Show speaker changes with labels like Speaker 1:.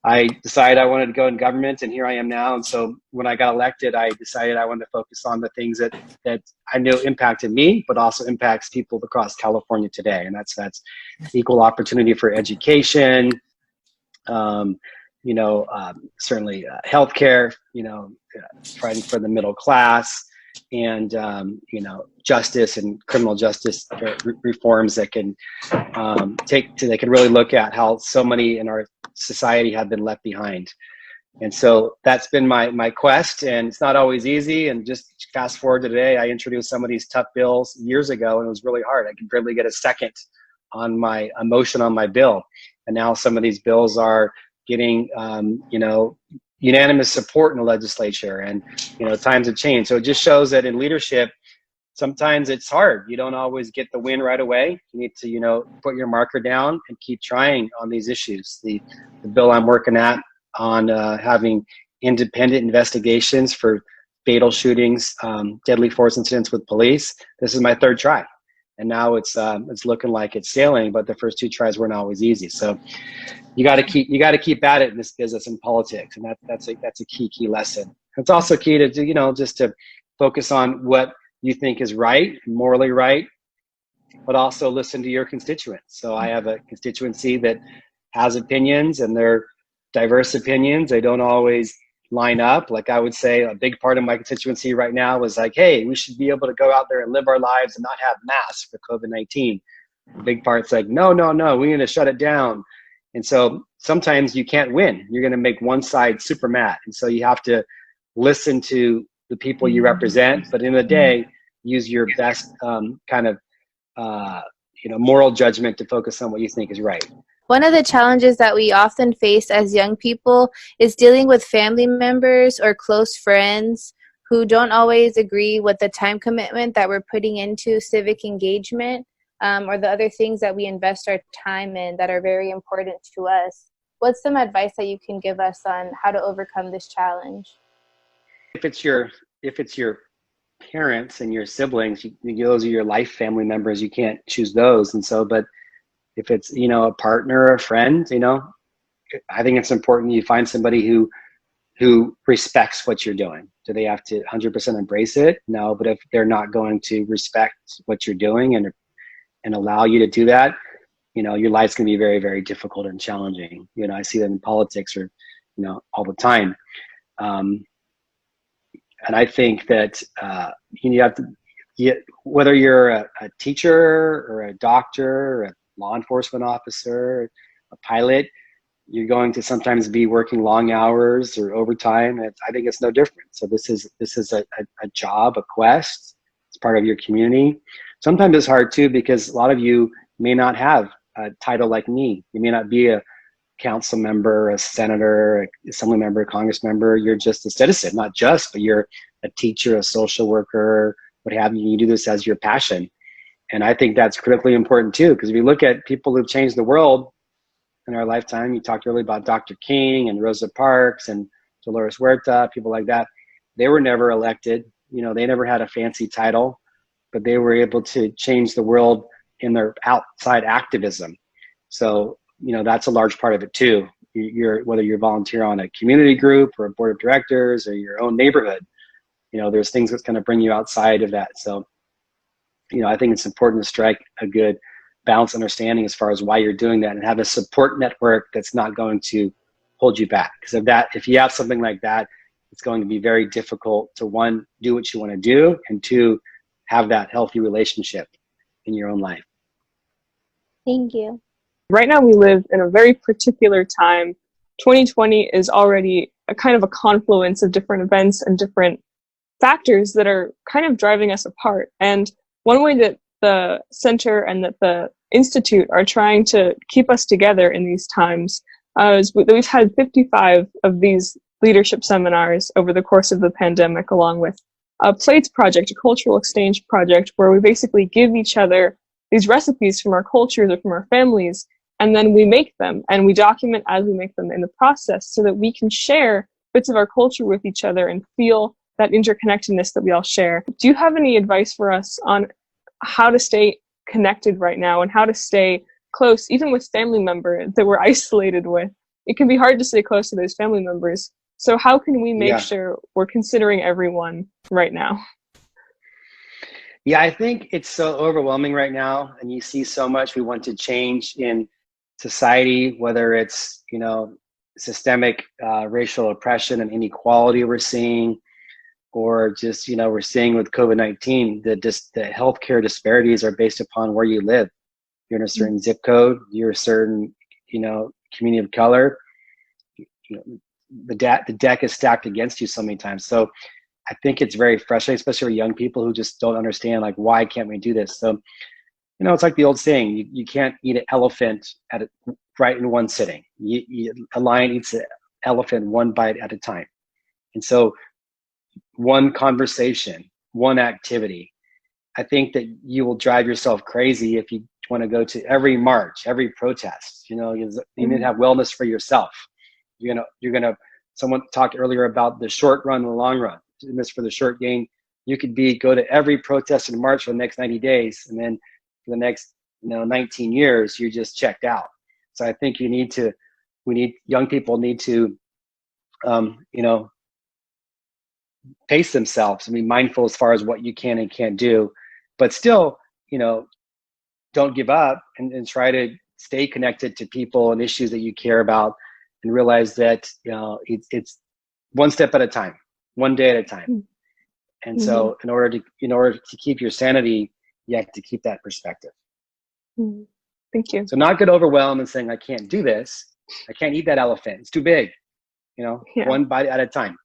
Speaker 1: I decided I wanted to go in government, and here I am now. And so when I got elected, I decided I wanted to focus on the things that I knew impacted me, but also impacts people across California today. And that's equal opportunity for education, certainly healthcare, fighting for the middle class, and justice and criminal justice reforms that can they can really look at how so many in our society have been left behind. And so that's been my quest, and it's not always easy. And just fast forward to today, I introduced some of these tough bills years ago, and it was really hard. I could barely get a second on my motion on my bill, and now some of these bills are getting unanimous support in the legislature, and times have changed. So it just shows that in leadership, sometimes it's hard. You don't always get the win right away. You need to put your marker down and keep trying on these issues. The bill I'm working at on having independent investigations for fatal shootings, deadly force incidents with police. This is my third try, and now it's looking like it's sailing. But the first two tries weren't always easy. So you got to keep at it in this business and politics, and that's a key lesson. It's also key to just to focus on what you think is right, morally right, but also listen to your constituents. So I have a constituency that has opinions, and they're diverse opinions. They don't always line up. Like I would say a big part of my constituency right now is like, hey, we should be able to go out there and live our lives and not have masks for COVID-19. A big part's like, no, we need to shut it down. And so sometimes you can't win. You're going to make one side super mad. And so you have to listen to the people you represent, but in the day, use your best moral judgment to focus on what you think is right.
Speaker 2: One of the challenges that we often face as young people is dealing with family members or close friends who don't always agree with the time commitment that we're putting into civic engagement, or the other things that we invest our time in that are very important to us. What's some advice that you can give us on how to overcome this challenge?
Speaker 1: If it's your parents and your siblings, those are your life family members. You can't choose those. And so, but if it's, a partner or a friend, I think it's important you find somebody who respects what you're doing. Do they have to 100% embrace it? No, but if they're not going to respect what you're doing and allow you to do that, your life's going to be very, very difficult and challenging. I see that in politics or, all the time. And I think that you have to, whether you're a teacher or a doctor or a law enforcement officer, a pilot, you're going to sometimes be working long hours or overtime. I think it's no different. So this is a job, a quest. It's part of your community. Sometimes it's hard too, because a lot of you may not have a title like me. You may not be a council member, a senator, a assembly member, a congress member. You're just a citizen, not just, but you're a teacher, a social worker, what have you. You do this as your passion. And I think that's critically important too, because if you look at people who've changed the world in our lifetime, you talked earlier about Dr. King and Rosa Parks and Dolores Huerta, people like that. They were never elected. They never had a fancy title, but they were able to change the world in their outside activism. So, that's a large part of it too. Whether you're volunteer on a community group or a board of directors or your own neighborhood, there's things that's going to bring you outside of that. So, I think it's important to strike a good balanced understanding as far as why you're doing that and have a support network that's not going to hold you back. Because if you have something like that, it's going to be very difficult to, one, do what you want to do, and two, have that healthy relationship in your own life.
Speaker 2: Thank you.
Speaker 3: Right now we live in a very particular time. 2020 is already a kind of a confluence of different events and different factors that are kind of driving us apart. And one way that the center and that the institute are trying to keep us together in these times is we've had 55 of these leadership seminars over the course of the pandemic, along with a plates project, a cultural exchange project, where we basically give each other these recipes from our cultures or from our families, and then we make them and we document as we make them in the process so that we can share bits of our culture with each other and feel that interconnectedness that we all share. Do you have any advice for us on how to stay connected right now and how to stay close, even with family members that we're isolated with it can be hard to stay close to those family members. So how can we make sure we're considering everyone right now?
Speaker 1: Yeah, I think it's so overwhelming right now, and you see so much we want to change in society, whether it's, systemic racial oppression and inequality we're seeing, or just, we're seeing with COVID-19, the healthcare disparities are based upon where you live. You're in a certain zip code, you're a certain, community of color, the deck is stacked against you so many times. So I think it's very frustrating, especially for young people who just don't understand, like, why can't we do this? So, it's like the old saying, you can't eat an elephant right in one sitting. A lion eats an elephant one bite at a time. And so one conversation, one activity, I think that you will drive yourself crazy if you want to go to every march, every protest. You need to have wellness for yourself. Someone talked earlier about the short run and the long run. This for the short game, you could go to every protest and march for the next 90 days, and then for the next 19 years you're just checked out. So I think young people need to pace themselves and be mindful as far as what you can and can't do, but still don't give up, and try to stay connected to people and issues that you care about, and realize that it's one step at a time, one day at a time. And so in order to keep your sanity, you have to keep that perspective.
Speaker 3: Thank you.
Speaker 1: So not get overwhelmed and saying, I can't do this, I can't eat that elephant, it's too big, one bite at a time.